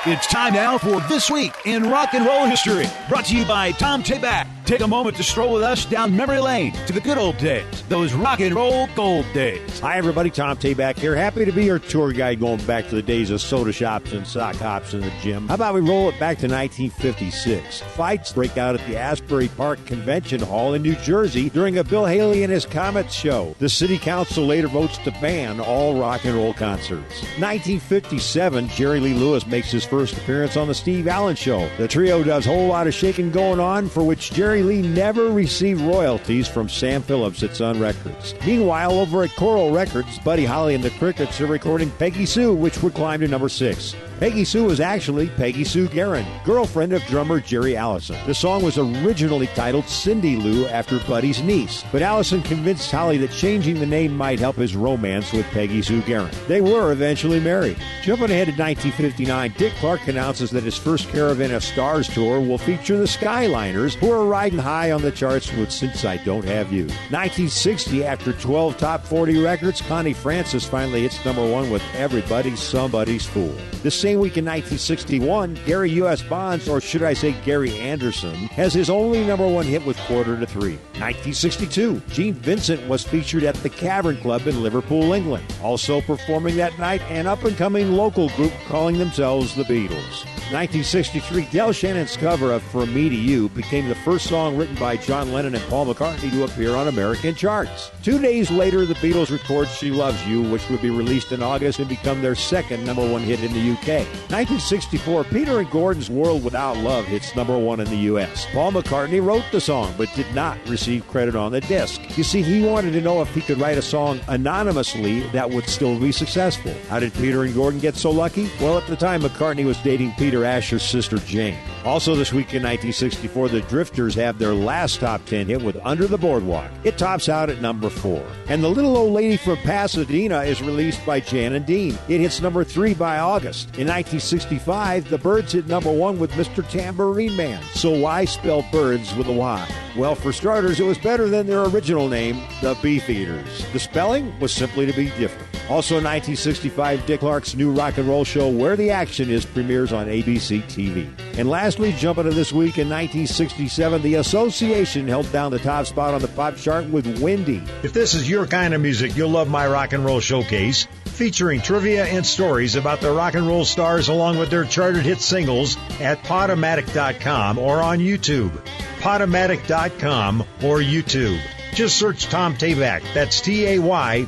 It's time now for This Week in Rock and Roll History, brought to you by Tom Tayback. Take a moment to stroll with us down memory lane to the good old days, those rock and roll gold days. Hi, everybody. Tom Tayback here. Happy to be your tour guide going back to the days of soda shops and sock hops in the gym. How about we roll it back to 1956? Fights break out at the Asbury Park Convention Hall in New Jersey during a Bill Haley and his Comets show. The city council later votes to ban all rock and roll concerts. 1957, Jerry Lee Lewis makes his first appearance on the Steve Allen Show. The trio does a whole lot of shaking going on, for which Jerry Lee never received royalties from Sam Phillips at Sun Records. Meanwhile, over at Coral Records, Buddy Holly and the Crickets are recording Peggy Sue, which would climb to number 6. Peggy Sue is actually Peggy Sue Guerin, girlfriend of drummer Jerry Allison. The song was originally titled Cindy Lou after Buddy's niece, but Allison convinced Holly that changing the name might help his romance with Peggy Sue Guerin. They were eventually married. Jumping ahead to 1959, Dick Clark announces that his first Caravan of Stars tour will feature the Skyliners, who are riding high on the charts with Since I Don't Have You. 1960, after 12 top 40 records, Connie Francis finally hits number 1 with Everybody's Somebody's Fool. The same week in 1961, Gary U.S. Bonds, or should I say Gary Anderson, has his only number 1 hit with Quarter to Three. 1962, Gene Vincent was featured at the Cavern Club in Liverpool, England. Also performing that night, an up-and-coming local group calling themselves the Beatles. 1963, Del Shannon's cover of From Me to You became the first song written by John Lennon and Paul McCartney to appear on American charts. 2 days later, the Beatles record She Loves You, which would be released in August and become their second number 1 hit in the UK. 1964, Peter and Gordon's World Without Love hits number 1 in the U.S. Paul McCartney wrote the song, but did not receive credit on the disc. You see, he wanted to know if he could write a song anonymously that would still be successful. How did Peter and Gordon get so lucky? Well, at the time, McCartney was dating Peter Asher's sister Jane. Also this week in 1964, the Drifters have their last top 10 hit with Under the Boardwalk. It tops out at number 4. And The Little Old Lady from Pasadena is released by Jan and Dean. It hits number 3 by August. In 1965, the Byrds hit number 1 with Mr. Tambourine Man. So why spell Birds with a Y? Well, for starters, it was better than their original name, the Beefeaters. The spelling was simply to be different. Also in 1965, Dick Clark's new rock and roll show, Where the Action Is, premieres on ABC TV. And lastly, jumping to this week in 1967, the Association held down the top spot on the pop chart with Windy. If this is your kind of music, you'll love my rock and roll showcase, featuring trivia and stories about the rock and roll stars along with their charted hit singles at Podomatic.com or on YouTube. Podomatic.com or YouTube. Just search Tom Tayback. That's Tayback.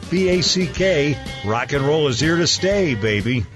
Rock and roll is here to stay, baby.